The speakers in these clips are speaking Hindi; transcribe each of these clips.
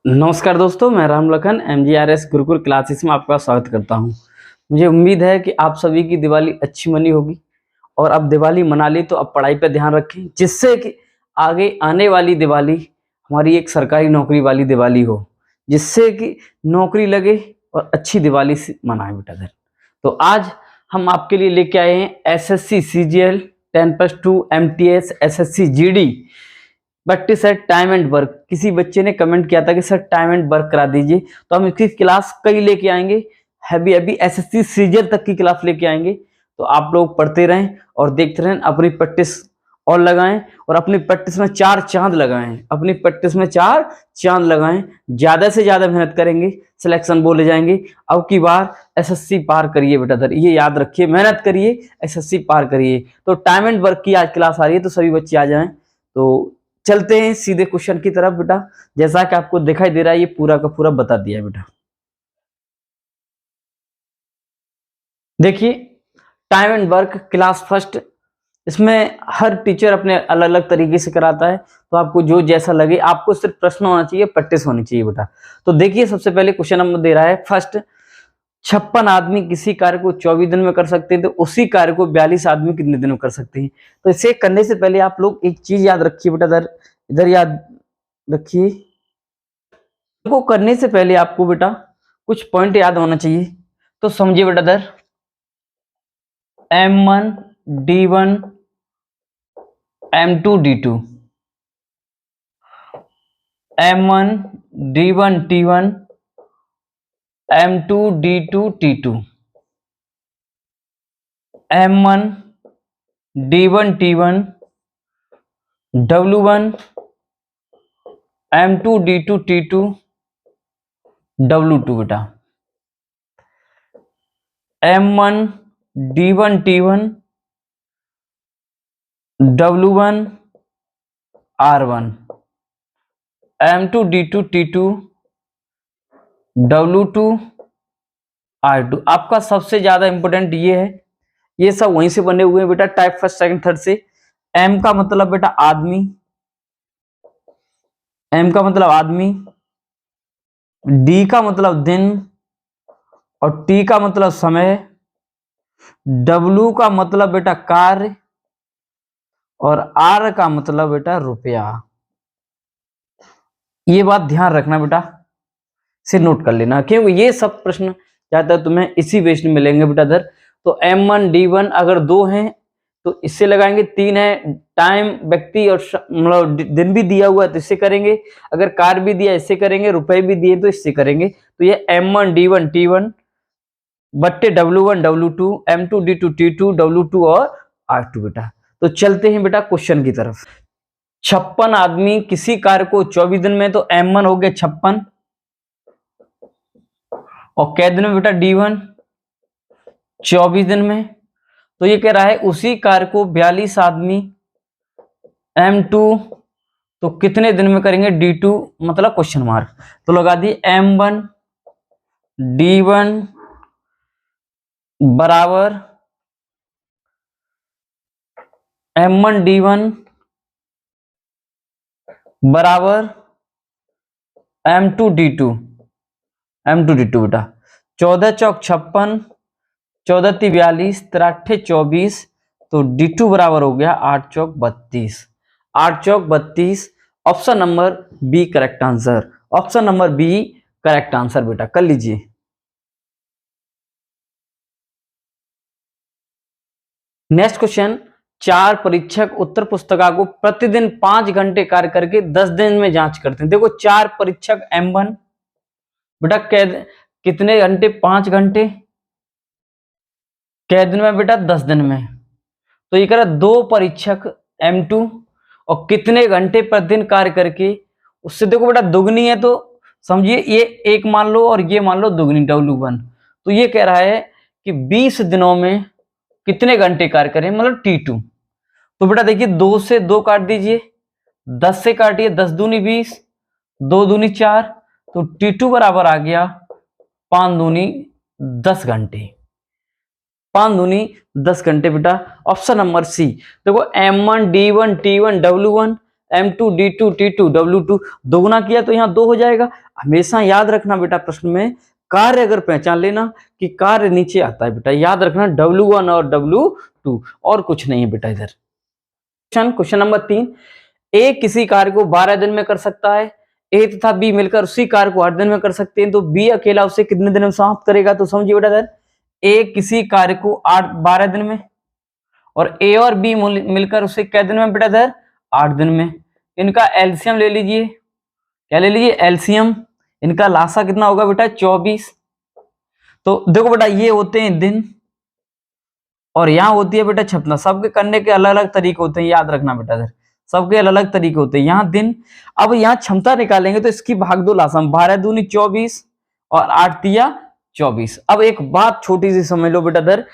नमस्कार दोस्तों, मैं राम लखन MGRS गुरुकुल क्लासेस में आपका स्वागत करता हूं। मुझे उम्मीद है कि आप सभी की दिवाली अच्छी मनी होगी और अब दिवाली मना ली तो अब पढ़ाई पर ध्यान रखें, जिससे कि आगे आने वाली दिवाली हमारी एक सरकारी नौकरी वाली दिवाली हो, जिससे कि नौकरी लगे और अच्छी दिवाली मनाएं बेटा घर। तो आज हम आपके लिए लेके आए हैं SSC CGL 10+2 MTS SSC GD but sir time and work. किसी बच्चे ने कमेंट किया था कि सर टाइम एंड वर्क करा दीजिए, तो हम इसकी क्लास कई लेके आएंगे। अभी SSC सीजल तक की क्लास लेके आएंगे, तो आप लोग पढ़ते रहें और देखते रहें। अपनी प्रैक्टिस और लगाएं और अपनी प्रैक्टिस में 4 चांद लगाएं। अपनी प्रैक्टिस में 4 चांद लगाएं। ज्यादा से ज्यादा मेहनत करेंगे, सिलेक्शन बोले जाएंगे। अब की बार SSC पार करिए बेटा दर, ये याद रखिए, मेहनत करिए, SSC पार करिए। तो टाइम एंड वर्क की आज क्लास आ रही है, तो सभी बच्चे आ जाएं। तो चलते हैं सीधे क्वेश्चन की तरफ बेटा। जैसा कि आपको दिखाई दे रहा है, ये पूरा का पूरा बता दिया बेटा। देखिए, time and work class first, इसमें हर टीचर अपने अलग अलग तरीके से कराता है, तो आपको जो जैसा लगे, आपको सिर्फ प्रश्न होना चाहिए, प्रैक्टिस होनी चाहिए बेटा। तो देखिए, सबसे पहले क्वेश्चन नंबर दे रहा है फर्स्ट, 56 आदमी किसी कार्य को 24 दिन में कर सकते हैं, तो उसी कार्य को 42 आदमी कितने दिन में कर सकते हैं। तो इसे करने से पहले आप लोग एक चीज याद रखिए बेटा, इधर याद रखिए। को करने से पहले आपको बेटा कुछ पॉइंट याद होना चाहिए, तो समझिए बेटा दर M1 D1 M2 D2, M1 D1 T1 M2 D2 T2, M1 D1 T1 W1 M2 D2 T2 W2 बेटा, M1 D1 T1 W1 R1 M2 D2 T2 W2 R2। आपका सबसे ज्यादा इंपोर्टेंट ये है, ये सब वहीं से बने हुए हैं बेटा, टाइप फर्स्ट सेकंड थर्ड से। M का मतलब बेटा आदमी, M का मतलब आदमी, D का मतलब दिन और T का मतलब समय, W का मतलब बेटा कार्य और R का मतलब बेटा रुपया। ये बात ध्यान रखना बेटा, से नोट कर लेना, क्योंकि ये सब प्रश्न ज्यादातर तुम्हें इसी बेस में मिलेंगे बेटा दर। तो M1 D1 अगर 2 हैं तो इससे लगाएंगे, 3 है टाइम व्यक्ति और मतलब दिन भी दिया हुआ है तो इससे करेंगे, अगर कार भी दिया इससे करेंगे, रुपए भी दिए तो इससे करेंगे। तो ये M1 D1 T1 बट्टे W1 W2 M2 D2 T2 W2 और R2 बेटा। तो चलते हैं बेटा क्वेश्चन की तरफ। 56 आदमी किसी कार्य को 24 दिन में, तो M1 हो गया 56 और कै दिन में बेटा D1 24 दिन में। तो ये कह रहा है उसी कार्य को 42 आदमी M2 तो कितने दिन में करेंगे D2 मतलब क्वेश्चन मार्क। तो लगा दी M1 D1 बराबर M1 D1 बराबर M2 D2 बेटा। 14 चौक 56, 14 × 42, 13 × 24, तो D2 बराबर हो गया 8 चौक 32। 8 चौक 32, option number B correct answer. Option number B correct answer बेटा, कर लीजिए। नेक्स्ट क्वेश्चन, 4 परीक्षक उत्तर पुस्तिका को प्रतिदिन 5 घंटे कार्य करके 10 दिन में जांच करते हैं। देखो 4 परीक्षक M1 बेटा कितने घंटे, 5 घंटे, कै दिन में बेटा 10 दिन में। तो ये कह रहा 2 परीक्षक M2 और कितने घंटे प्रतिदिन कार्य करके, उससे देखो बेटा दुगनी है तो समझिए ये एक मान लो और ये मान लो दुगनी W1। तो ये कह रहा है कि 20 दिनों में कितने घंटे कार्य करें, मतलब T2। तो बेटा देखिए 2 से 2 काट दीजिए, 10 से काटिए, 10 दूनी 20, 2 दूनी 4, तो T2 बराबर आ गया 5 दूनी 10 घंटे। 5 दूनी 10 घंटे बेटा, ऑप्शन नंबर सी। देखो M1 D1 T1 W1 M2 D2 T2 W2 दोगुना किया तो यहाँ 2 हो जाएगा। हमेशा याद रखना बेटा प्रश्न में कार्य अगर पहचान लेना कि कार्य नीचे आता है बेटा, याद रखना W1 और W2 और कुछ नहीं है बेटा। इधर क्वेश्चन नंबर 3, ए किसी कार्य को 12 दिन में कर सकता है, ए तथा बी मिलकर उसी कार्य को 8 दिन में कर सकते हैं, तो बी अकेला उसे कितने दिन में समाप्त करेगा? तो समझिए बेटा इधर ए किसी कार्य को 12 दिन में और ए और बी मिलकर उसे क्या दिन में बेटा? इधर 8 दिन में। इनका एलसीएम ले लीजिए, क्या ले लीजिए? एलसीएम। इनका लासा कितना होगा बेटा? 24। तो देखो बेटा ये होते हैं दिन और यहाँ होती है बेटा क्षमता। सबके करने के अलग अलग तरीके होते हैं, याद रखना बेटा इधर सबके अलग अलग तरीके होते हैं। यहाँ दिन, अब यहाँ क्षमता निकालेंगे तो इसकी भाग दो लासा, 12 दूनी 24 और 8 तिया 24। अब एक बात छोटी सी समझ लो बेटा इधर,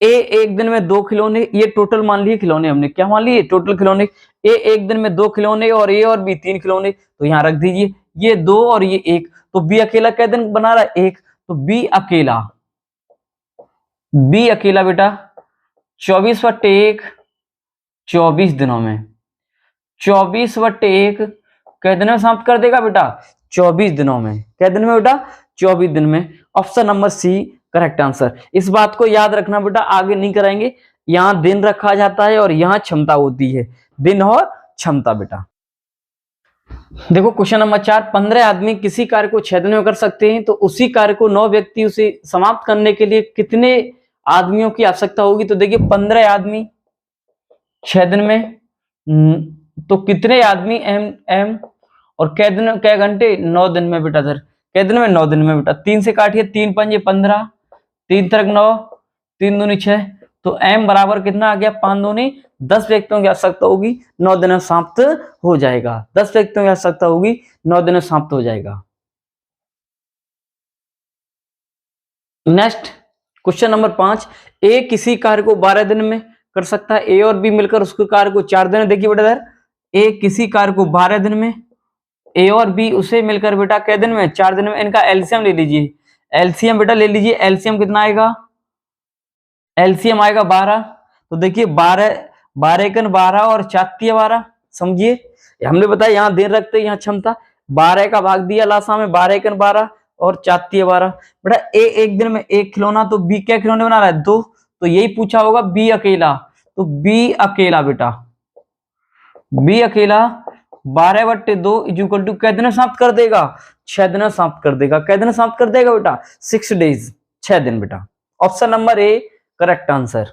ए एक दिन में 2 खिलौने, ये टोटल मान लिए खिलौने, हमने क्या मान लिए? टोटल खिलौने। ए एक दिन में 2 खिलौने और ए और बी 3 खिलौने, तो यहाँ रख दीजिए ये 2 और ये 1, तो बी अकेला क्या दिन बना रहा है? 1। तो बी अकेला बेटा 24/1 24 दिनों में, 24/1 कै दिन में समाप्त कर देगा बेटा? 24 दिनों में। कै दिन में बेटा? 24 दिन में। Option number C correct answer. इस बात को याद रखना बेटा, आगे नहीं कराएंगे। यहां दिन रखा जाता है और यहां क्षमता होती है, दिन और क्षमता बेटा। देखो क्वेश्चन नंबर 4, 15 आदमी किसी कार्य को 6 दिन में कर सकते हैं, तो उसी कार्य को 9 व्यक्ति उसे समाप्त करने के लिए कितने आदमियों की आवश्यकता होगी? तो देखिए 15 आदमी 6 दिन में, तो कितने आदमी एम और कै दिन कै घंटे? 9 दिन में बेटा। इधर कै दिन में? 9 दिन में बेटा। 3 से काटिए, 3 पंजे 15, 3 तरक 9, 3 दूनी 6, तो एम बराबर कितना आ गया? 5 दूनी 10 व्यक्तियों की आवश्यकता होगी, 9 दिन में समाप्त हो जाएगा। 10 व्यक्तियों की आवश्यकता होगी, 9 दिन में समाप्त हो जाएगा। नेक्स्ट क्वेश्चन नंबर 5, ए किसी कार्य को 12 दिन में कर सकता है, ए और बी मिलकर उसके कार्य को 4 दिन में। देखिए बेटा इधर ए किसी कार्य को 12 दिन में, ए और बी उसे मिलकर बेटा कै दिन में? 4 दिन में। इनका एलसीएम ले लीजिए, एलसीएम बेटा ले लीजिए। एलसीएम कितना आएगा? एलसीएम आएगा 12। तो देखिए 12 एकन 12 और 4 12, समझिए हमने बताया यहाँ दिन रखते यहाँ क्षमता, 12 का भाग दिया लासा में, 12 एकन 12 और 4 12। बेटा ए एक दिन में 1 खिलौना, तो बी क्या खिलौने बना रहा है? 2, तो यही पूछा होगा बी अकेला। तो बी अकेला बेटा, बी अकेला 12/2 इक्वल टू कै दिन समाप्त कर देगा? 6 दिन समाप्त कर देगा। कै दिन समाप्त कर देगा बेटा? 6 डेज, 6 दिन बेटा। Option number A correct answer.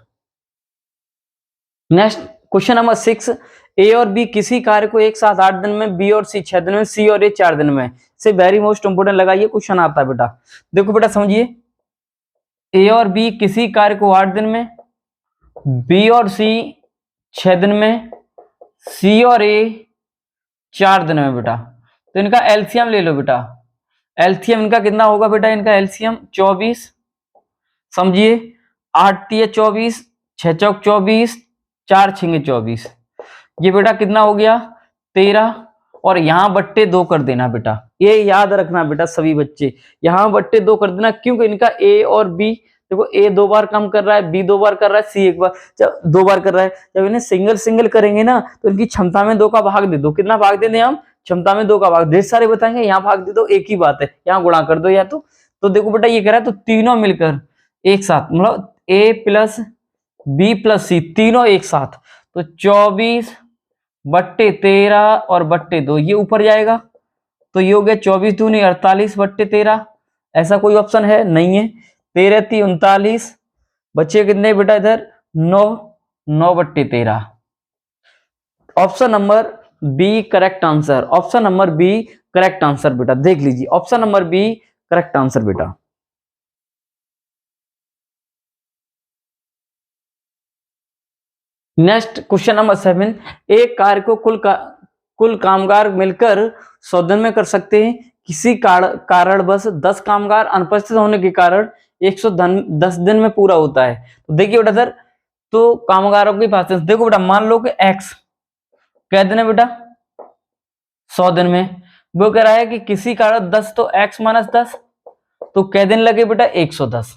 Next question number 6, ए और बी किसी कार्य को एक साथ 8 दिन में, बी और सी 6 दिन में, सी और ए 4 दिन में। से वेरी मोस्ट इंपोर्टेंट लगाइए, क्वेश्चन आता है बेटा। देखो बेटा समझिए, ए और बी किसी कार्य को 8 दिन में, बी और सी 6 दिन में, सी और ए 4 दिन में बेटा। तो इनका एलसीएम ले लो बेटा। एलसीएम इनका कितना होगा बेटा? इनका एलसीएम 24, समझिए 8 तिया 24, 6 चौक 24, 4 छिंगे 24, ये बेटा कितना हो गया? 13, और यहाँ बट्टे 2 कर देना बेटा। ये याद रखना बेटा सभी बच्चे, यहाँ बट्टे 2 कर देना, क्योंकि इनका ए और बी, देखो ए 2 बार काम कर रहा है, बी 2 बार कर रहा है, सी 1 बार, जब 2 बार कर रहा है। जब इन्हें सिंगल सिंगल करेंगे ना, तो इनकी क्षमता में 2 का भाग दे दो। कितना भाग दे दें हम? क्षमता में 2 का भाग। ढेर सारे बताएंगे, यहाँ भाग दे दो, एक ही बात है, यहाँ गुणा कर दो या तो देखो बेटा ये कह रहा है, तो तीनों मिलकर एक साथ, मतलब ए प्लस बी प्लस सी तीनों एक साथ, तो 24/13 और बट्टे 2 ये ऊपर जाएगा, तो ये हो गया 24 दूनी 48/13। ऐसा कोई ऑप्शन है? नहीं है। 13 × 39, बच्चे कितने बेटा इधर? 9/13। Option number B correct answer. Option number B correct answer बेटा, देख लीजिए option number B correct answer बेटा। नेक्स्ट क्वेश्चन नंबर 7, एक कार्य को कुल कामगार मिलकर 100 दिन में कर सकते हैं, किसी कारणवश 10 कामगार अनुपस्थित होने के कारण 110 दिन में पूरा होता है। तो देखिए बेटा सर, तो कामगारों की बात देखो बेटा, मान लो कि एक्स क्या दिन है बेटा? 100 दिन में। वो कह रहा है कि किसी कारण 10, तो x - 10, तो कै दिन लगे बेटा? 110।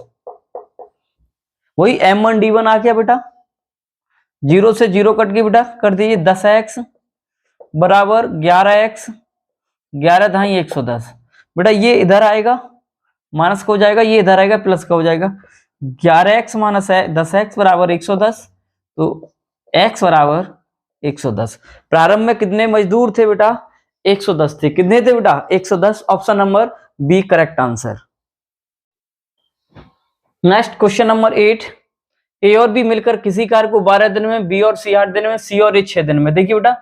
वही M1D1 आ गया बेटा, 0 से 0 कट के बेटा कर दीजिए 10x बराबर 11x, 11 धाई 110। बेटा ये इधर आएगा माइनस का हो जाएगा, ये इधर आएगा प्लस का हो जाएगा। 11x माइनस 10x बराबर 110, तो x बराबर 110। प्रारंभ में कितने मजदूर थे बेटा? 110 थे। कितने थे बेटा? 110। Option number B correct answer. Next question number 8, A और बी मिलकर किसी कार्य को 12 दिन में, बी और सी 8 दिन में, सी और ए 6 दिन में। देखिए बेटा,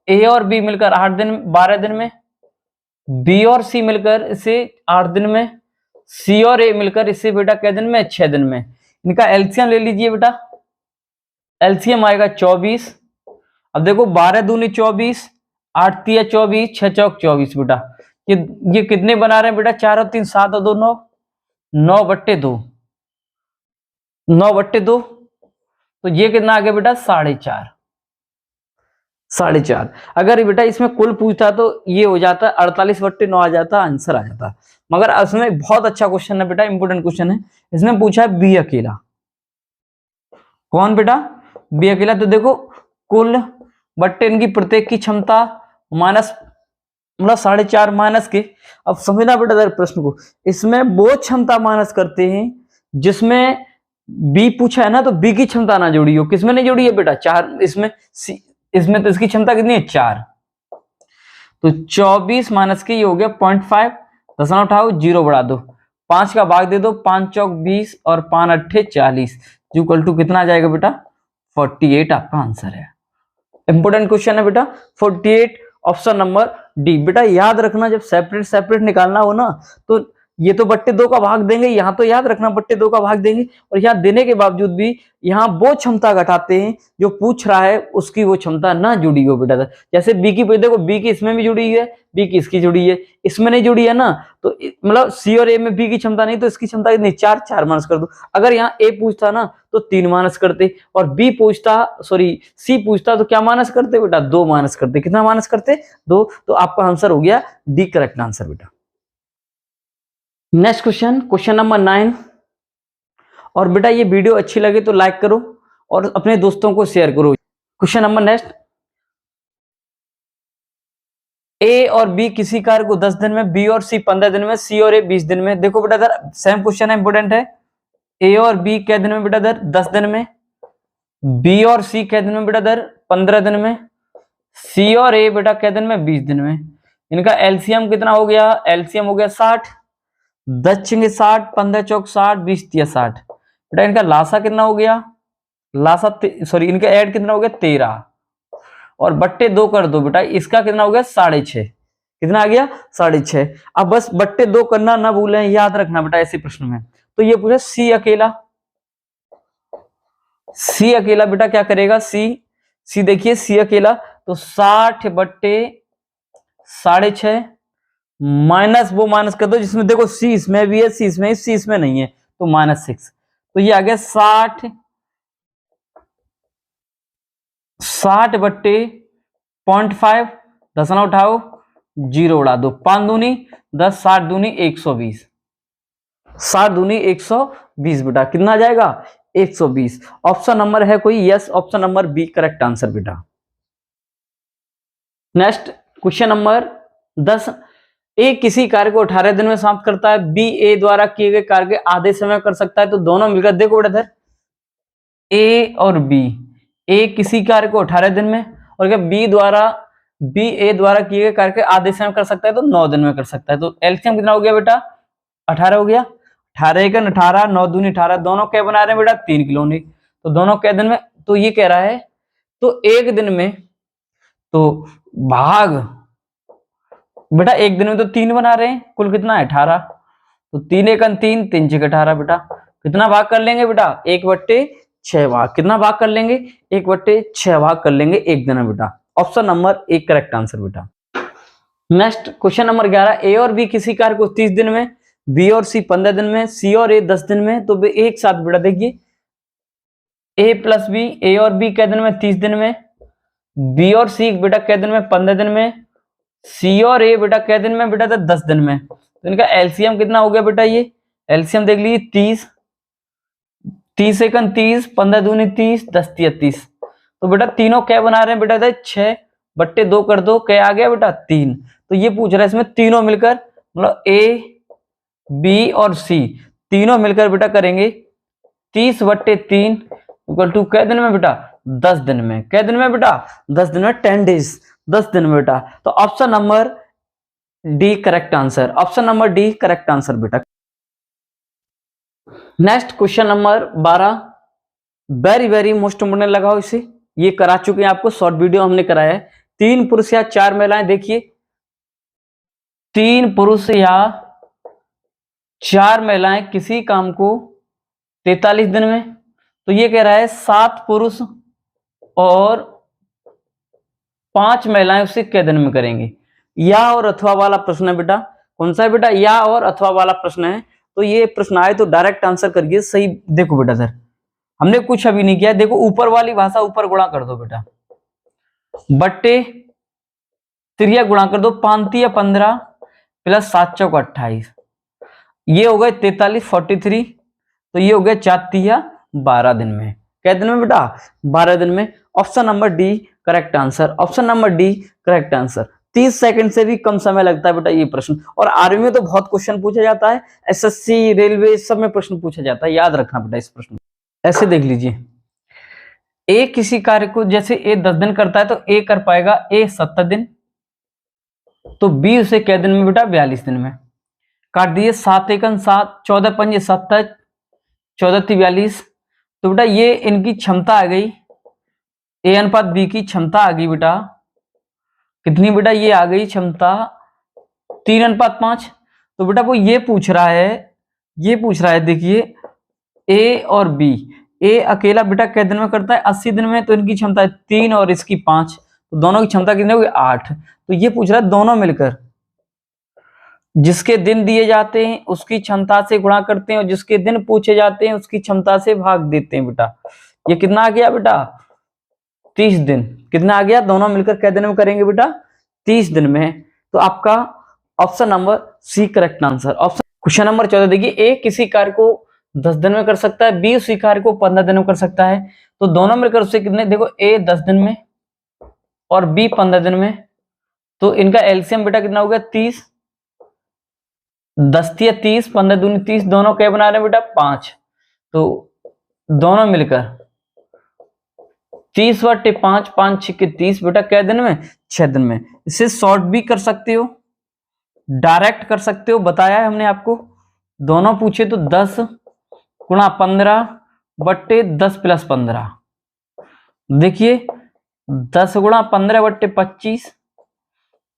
ए और बी मिलकर 8 दिन 12 दिन में, बी और सी मिलकर इसे 8 दिन में, सी और ए मिलकर इसे बेटा कै दिन में? 6 दिन में। इनका एलसीएम ले लीजिए बेटा, एलसीएम आएगा 24। अब देखो 12 दूनी 24, 8 तिया 24, 6 चौक 24 बेटा। ये कितने बना रहे हैं बेटा? 4 और 3 7 और 2 9, 9/2, 9/2। तो ये कितना आ गया बेटा? 4.5, 4.5। अगर बेटा इसमें कुल पूछता तो ये हो जाता 48/9 आ जाता, आंसर आ जाता। मगर इसमें बहुत अच्छा क्वेश्चन है बेटा, इंपोर्टेंट क्वेश्चन है। इसमें पूछा है बी अकेला। कौन बेटा? बी अकेला। तो देखो कुल बट्टे इनकी प्रत्येक की क्षमता माइनस, मतलब 4.5 माइनस के। अब समझना बेटा इधर प्रश्न को, इसमें वो क्षमता माइनस करते हैं जिसमें बी पूछा है ना, तो बी की क्षमता ना जुड़ी हो। किसमें नहीं जुड़ी है बेटा? 4। इसमें तो इसकी क्षमता कितनी है? 4। तो 24 माइनस के ये हो गया 0.5, दशमलव उठाओ, 0 बढ़ा दो, 5 का भाग दे दो, 5 चौक 20 और 5 अट्ठे 40, इक्वल टू कितना आ जाएगा बेटा? 48 आपका आंसर है। इंपोर्टेंट क्वेश्चन है बेटा 48, ऑप्शन नंबर डी। बेटा याद रखना, जब सेपरेट सेपरेट निकालना हो ना, तो ये तो बट्टे 2 का भाग देंगे, यहाँ तो याद रखना बट्टे 2 का भाग देंगे, और यहाँ देने के बावजूद भी यहाँ वो क्षमता घटाते हैं जो पूछ रहा है उसकी वो क्षमता ना जुड़ी हो बेटा। जैसे बी की, देखो बी की इसमें भी जुड़ी है, बी की इसकी जुड़ी है, इसमें नहीं जुड़ी है ना, तो मतलब सी और ए में बी की क्षमता नहीं, तो इसकी क्षमता कितनी? 4, 4 माइनस कर दो। अगर यहाँ ए पूछता ना तो 3 माइनस करते, और बी पूछता, सॉरी सी पूछता तो क्या माइनस करते बेटा? 2 माइनस करते। कितना माइनस करते? 2। तो आपका आंसर हो गया डी करेक्ट आंसर बेटा। Next question, question number 9। और बेटा ये वीडियो अच्छी लगे तो लाइक करो और अपने दोस्तों को शेयर करो। क्वेश्चन नंबर नेक्स्ट, ए और बी किसी कार्य को 10 दिन में, बी और सी 15 दिन में, सी और ए 20 दिन में। देखो बेटा इधर सेम क्वेश्चन है, इंपोर्टेंट है। ए और बी कै दिन में बेटा? इधर 10 दिन में। बी और सी कै दिन में बेटा? इधर 15 दिन में। सी और ए बेटा कै दिन में? 20 दिन में। इनका एलसीएम कितना हो गया? एलसीएम हो गया 60, 10 छंगे 60, 15 चौक 60, 20 तिया 60। बेटा इनका लासा कितना हो गया? लासा सॉरी इनका ऐड कितना हो गया? 13, और बट्टे 2 कर दो बेटा, इसका कितना हो गया? 6.5। कितना आ गया? 6.5। अब बस बट्टे 2 करना ना भूलें, याद रखना बेटा ऐसे प्रश्न में। तो ये पूछा सी अकेला, सी अकेला बेटा क्या करेगा? सी देखिए सी अकेला, तो 60/6.5 माइनस, वो माइनस कर दो जिसमें देखो सी इसमें भी है, सी इसमें, सी इसमें नहीं है, तो -6। तो ये आ गया 60/0.5, दशमलव उठाओ, 0 उड़ा दो, 5 दूनी 10, 60 दूनी 120, 60 दूनी 120 बेटा। कितना आ जाएगा? 120। ऑप्शन नंबर है कोई? Yes, option number B correct answer बेटा। नेक्स्ट क्वेश्चन नंबर 10, ए किसी कार्य को 18 दिन में समाप्त करता है, बी ए द्वारा किए गए कार्य के आधे समय कर सकता है। तो दोनों मिलकर देखो बेटा इधर ए और बी, ए किसी कार्य को 18 दिन में, और क्या बी ए द्वारा किए गए कार्य के आधे समय कर सकता है, तो 9 दिन में कर सकता है। तो एलसीएम कितना हो गया बेटा? 18 हो गया। 18 × 18, 9 दूनी 18, दोनों क्या बना रहे हैं बेटा? 3 किलो नहीं, तो दोनों क्या दिन में? तो ये कह रहा है तो एक दिन में, तो भाग बेटा एक दिन में तो 3 बना रहे हैं, कुल कितना है? 18। तो 3 × 3, 3 × 18 बेटा। कितना भाग कर लेंगे बेटा? 1/6 भाग। कितना भाग कर लेंगे? 1/6 भाग कर लेंगे एक दिन में बेटा। Option number A correct answer बेटा। नेक्स्ट क्वेश्चन नंबर 11, ए और बी किसी कार्य को 30 दिन में, बी और सी 15 दिन में, सी और ए 10 दिन में। तो एक साथ बेटा देखिए ए प्लस बी, ए और बी कै दिन में? 30 दिन में। बी और सी बेटा कै दिन में? 15 दिन में। सी और ए बेटा कै दिन में बेटा? 10 दिन में। तो इनका एलसीएम कितना हो गया बेटा? ये एलसीएम देख लीजिए 30, 30 × 30, 15 दूनी 30, 10 तिया 30। तो बेटा तीनों क्या बना रहे हैं बेटा? 6 बट्टे 2 कर दो, क्या आ गया बेटा 3। तो ये पूछ रहा है इसमें तीनों मिलकर, मतलब ए बी और सी तीनों मिलकर बेटा करेंगे 30/3 इक्वल टू कै दिन में बेटा 10 दिन में। कै दिन में बेटा 10 दिन में, 10 डेज, 10 दिन में बेटा। तो option number D correct answer, option number D correct answer बेटा। Next question number 12, very very most important लगाओ इसे, ये करा चुके हैं आपको, शॉर्ट वीडियो हमने कराया है। 3 पुरुष या 4 महिलाएं, देखिए 3 पुरुष या 4 महिलाएं किसी काम को 43 दिन में, तो ये कह रहा है 7 पुरुष और 5 महिलाएं उसे कै दिन में करेंगे। या और अथवा वाला प्रश्न है बेटा, कौन सा है बेटा, या और अथवा वाला प्रश्न है। तो ये प्रश्न आए तो डायरेक्ट आंसर करिए सही। देखो बेटा सर, हमने कुछ अभी नहीं किया, देखो ऊपर वाली भाषा ऊपर गुणा कर दो बेटा, बट्टे त्रिया गुणा कर दो, 5 15 प्लस 7 चौक 28, ये हो गए 43 43, तो ये हो गया 4 12 दिन में। कै दिन में बेटा 12 दिन में। Option number D correct answer, option number D correct answer. 30 second से भी कम समय लगता है बेटा ये प्रश्न, और आर्मी में तो बहुत क्वेश्चन पूछा जाता है, एसएससी रेलवे सब में प्रश्न पूछा जाता है, याद रखना बेटा इस प्रश्न। ऐसे देख लीजिए, ए किसी कार्य को, जैसे ए 10 दिन करता है तो ए कर पाएगा ए 70 दिन, तो बी उसे कै दिन में बेटा 42 दिन में। काट दिए, 7 एकन 7, 14 पंजे 70, 14 × 42, तो बेटा ये इनकी क्षमता आ गई, ए अनुपात बी की क्षमता आ गई बेटा कितनी बेटा, ये आ गई क्षमता 3:5। तो बेटा वो ये पूछ रहा है, ये पूछ रहा है, देखिए ए और बी, ए अकेला बेटा कै दिन में करता है 80 दिन में, तो इनकी क्षमता है 3 और इसकी 5, तो दोनों की क्षमता कितनी होगी 8। तो ये पूछ रहा है दोनों मिलकर, जिसके दिन दिए जाते हैं उसकी क्षमता से गुणा करते हैं, और जिसके दिन पूछे जाते हैं उसकी क्षमता से भाग देते हैं बेटा। ये कितना आ गया बेटा 30 दिन, कितना आ गया, दोनों मिलकर कै दिन में करेंगे बेटा 30 दिन में। तो आपका option number C correct answer. Option question number 14 देखिए, ए किसी कार्य को 10 दिन में कर सकता है, बी उसी कार्य को 15 दिन में कर सकता है, तो दोनों मिलकर उससे कितने, देखो ए 10 दिन में और बी 15 दिन में, तो इनका एलसीएम बेटा कितना हो गया 30, 10 × 30, 15 दूनी 30, दोनों क्या बना रहे हैं बेटा 5, तो दोनों मिलकर 30/5, 5 × 6 = 30 बेटा कै दिन में 6 दिन में। इसे शॉर्ट भी कर सकते हो, डायरेक्ट कर सकते हो, बताया है हमने आपको। दोनों पूछे तो 10 × 15/10 + 15, देखिए 10 × 15/25,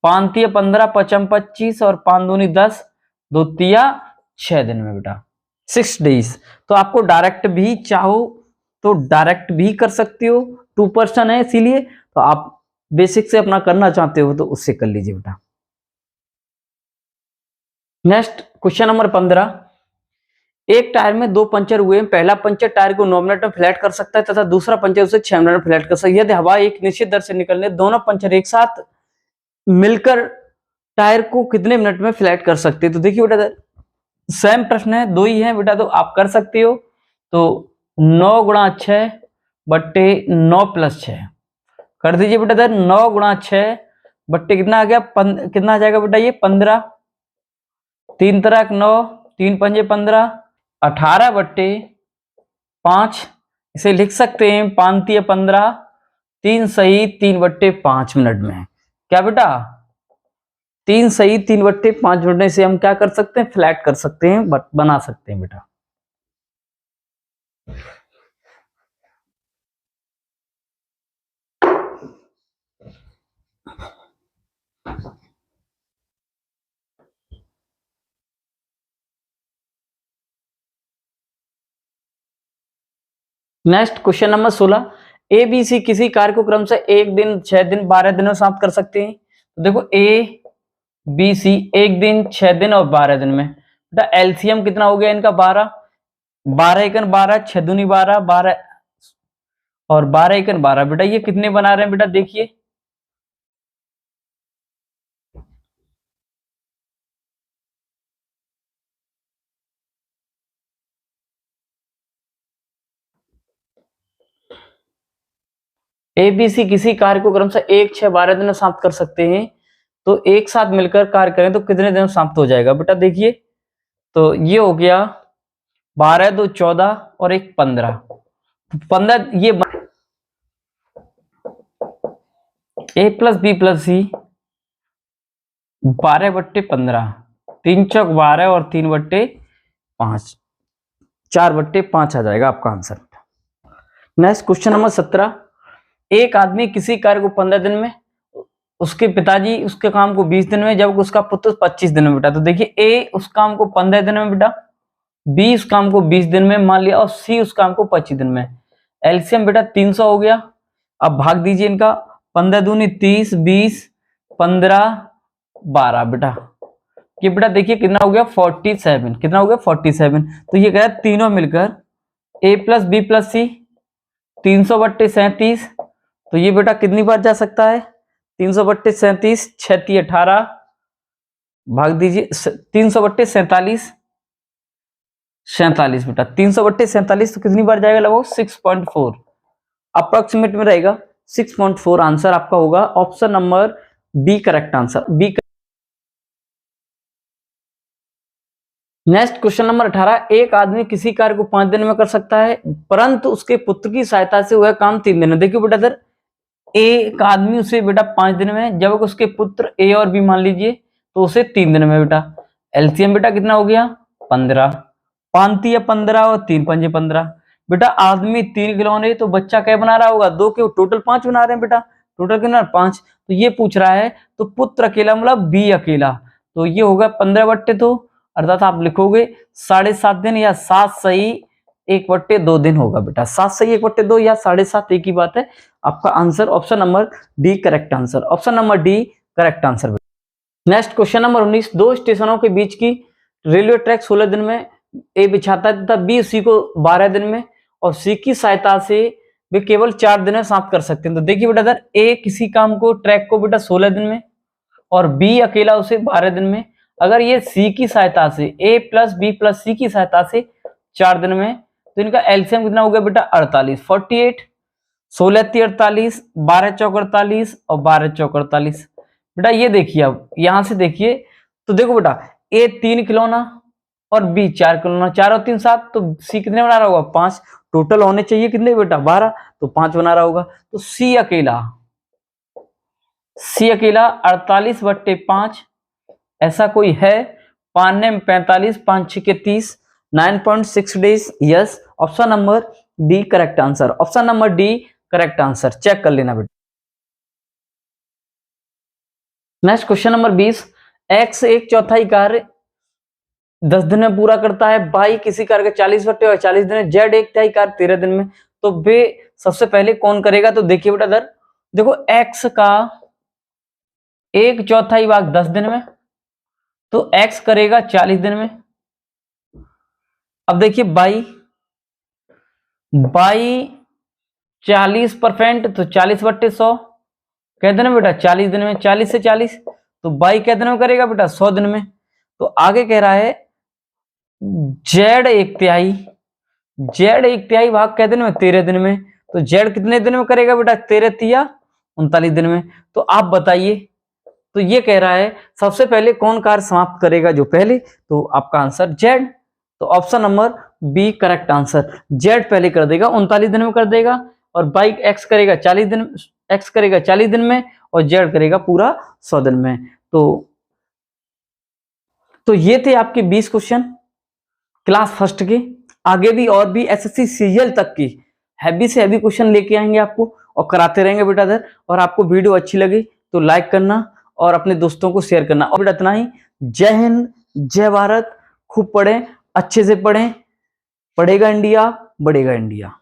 5 × 15 = 25 और 5 दूनी 10, 2 × 6 दिन में बेटा 6 डेज। तो आपको डायरेक्ट भी चाहो तो डायरेक्ट भी कर सकते हो, 2 पर्सन है इसीलिए, तो आप बेसिक से अपना करना चाहते हो तो उससे कर लीजिए बेटा। नेक्स्ट क्वेश्चन नंबर 15, एक टायर में 2 पंचर हुए, पहला पंचर टायर को 9 मिनट में फ्लैट कर सकता है तथा दूसरा पंचर उसे 6 मिनट में फ्लैट कर सकता है। यदि हवा एक निश्चित दर से निकलने दोनों पंचर एक साथ मिलकर टायर को कितने मिनट में फ्लैट कर सकते हैं। तो देखिए बेटा सेम प्रश्न है, दो ही है बेटा, तो आप कर सकते हो। तो 9 × 6/9 + 6 कर दीजिए बेटा इधर, 9 × 6 बट्टे कितना आ गया, कितना आ जाएगा बेटा ये 15, 3 × 9, 3 × 5 = 15, 18/5, इसे लिख सकते हैं 5 × 15, 3 सही 3/5 मिनट में। क्या बेटा 3 सही 3/5 मिनट में से हम क्या कर सकते हैं, फ्लैट कर सकते हैं, बना सकते हैं बेटा। Next question number 16, A B C किसी कार्य को क्रम से 1 दिन 6 दिन 12 दिनों समाप्त कर सकते हैं। तो देखो ए बी सी 1 दिन 6 दिन और 12 दिन में, बेटा एलसीएम कितना हो गया इनका 12, 12 × 12, 6 दूनी 12, 12 और 12 × 12, बेटा ये कितने बना रहे हैं बेटा, देखिए ए बी सी किसी कार्य को क्रमशः 1, 6, 12 दिन में समाप्त कर सकते हैं, तो एक साथ मिलकर कार्य करें तो कितने दिन में समाप्त हो जाएगा बेटा? देखिए, तो ये हो गया 12, 2, 14 और 1, 15। 15 ये ए प्लस बी प्लस सी 12/15, 3 चौक 12 और 3/5, 4/5 आ जाएगा आपका आंसर। नेक्स्ट क्वेश्चन नंबर 17, एक आदमी किसी कार्य को 15 दिन में, उसके पिताजी उसके काम को 20 दिन में, जब उसका पुत्र 25 दिन में बेटा। तो देखिए, ए उस काम को 15 दिन में बेटा, बी उस काम को 20 दिन में मान लिया, और सी उस काम को 25 दिन में। एलसीएम बेटा 300 हो गया। अब भाग दीजिए इनका, 15 दूनी 30, 20, 15, 12 बेटा। ये बेटा देखिए कितना हो गया 47, कितना हो गया 47। तो ये कह रहा है तीनों मिलकर ए प्लस बी प्लस सी 300/37, तो ये बेटा कितनी बार जा सकता है? 300/37, 6 18, भाग दीजिए 300/47, 47 बेटा, 300/47 तो कितनी बार जाएगा? लगभग 6.4 अप्रोक्सीमेट में रहेगा, 6.4 आंसर आपका होगा option number B correct answer, B. Next question number 18, एक आदमी किसी कार्य को 5 दिन में कर सकता है, परंतु उसके पुत्र की सहायता से वह काम 3 दिन में। देखिए बेटा सर, एक आदमी उसे बेटा 5 दिन में, जब उसके पुत्र ए और बी मान लीजिए तो उसे 3 दिन में बेटा। एलसीएम बेटा कितना हो गया 15, 5 या 15 और 3 पंजे 15 बेटा। आदमी 3 खिलौने, तो बच्चा क्या बना रहा होगा? 2 के टोटल 5 बना रहे हैं बेटा, टोटल कितना 5। तो ये पूछ रहा है, तो पुत्र अकेला मतलब बी अकेला, तो ये होगा 15/2, अर्थात आप लिखोगे 7.5 दिन, या 7 सही 1/2 दिन होगा बेटा। 7 सही 1/2 या 7.5 एक ही बात है। आपका answer option number D correct answer, option number D correct answer. Next question number 19, दो स्टेशनों के बीच की रेलवे ट्रैक 16 दिन में ए बिछाता है तथा बी सी को 12 दिन में, और सी की सहायता से वे केवल 4 दिन में समाप्त कर सकते हैं। तो देखिए बेटा सर, ए किसी काम को ट्रैक को बेटा 16 दिन में और बी अकेला उसे 12 दिन में। अगर ये सी की सहायता से, ए प्लस बी प्लस सी की सहायता से 4 दिन में, तो इनका एलसीएम कितना हो गया बेटा 48, 48, 16 × 48, 12 × 48 और 12 × 48 बेटा। ये देखिए, अब यहां से देखिए, तो देखो बेटा, ए 3 खिलौना और बी 4 खिलौना, 4 और 3 7, तो सी कितने बना रहा होगा 5, टोटल होने चाहिए कितने बेटा 12, तो 5 बना रहा होगा। तो सी अकेला 48/5 ऐसा कोई है? 5 ने 45, 5 6 के 30, 9.6 days. Yes, option number D correct answer, option number D correct answer, check कर लेना बेटा। नेक्स्ट क्वेश्चन नंबर 20, एक्स 1/4 कार्य 10 दिन में पूरा करता है, बाई किसी कार्य के 40/40 दिन में, जेड 1/3 कार्य 13 दिन में, तो वे सबसे पहले कौन करेगा? तो देखिए बेटा इधर देखो, एक्स का 1/4 भाग 10 दिन में, तो एक्स करेगा 40 दिन में। अब देखिए बाई 40%, तो 40/100 कहते ना बेटा 40 दिन में, 40 से 40, तो बाई कितने में करेगा बेटा 100 दिन में। तो आगे कह रहा है जेड 1/3, जेड 1/3 भाग कहते ना 13 दिन में, तो जेड कितने दिन में करेगा बेटा 13 × 39 दिन में। तो आप बताइए, तो ये कह रहा है सबसे पहले कौन कार्य समाप्त करेगा जो पहले, तो आपका आंसर जेड, तो option number B correct answer, Z पहले कर देगा 39 दिन में कर देगा, और बाई एक्स करेगा 40 दिन, एक्स करेगा 40 दिन में, और जेड करेगा पूरा 100 दिन में। तो ये थे आपके 20 क्वेश्चन क्लास फर्स्ट के। आगे भी और भी एसएससी सीजीएल तक की हैवी से हैवी क्वेश्चन लेके आएंगे आपको और कराते रहेंगे बेटा इधर। और आपको वीडियो अच्छी लगी तो लाइक करना और अपने दोस्तों को शेयर करना। और बेटा इतना ही। जय हिंद, जय भारत। खूब पढ़ें, अच्छे से पढ़ें, पढ़ेगा इंडिया, बढ़ेगा इंडिया।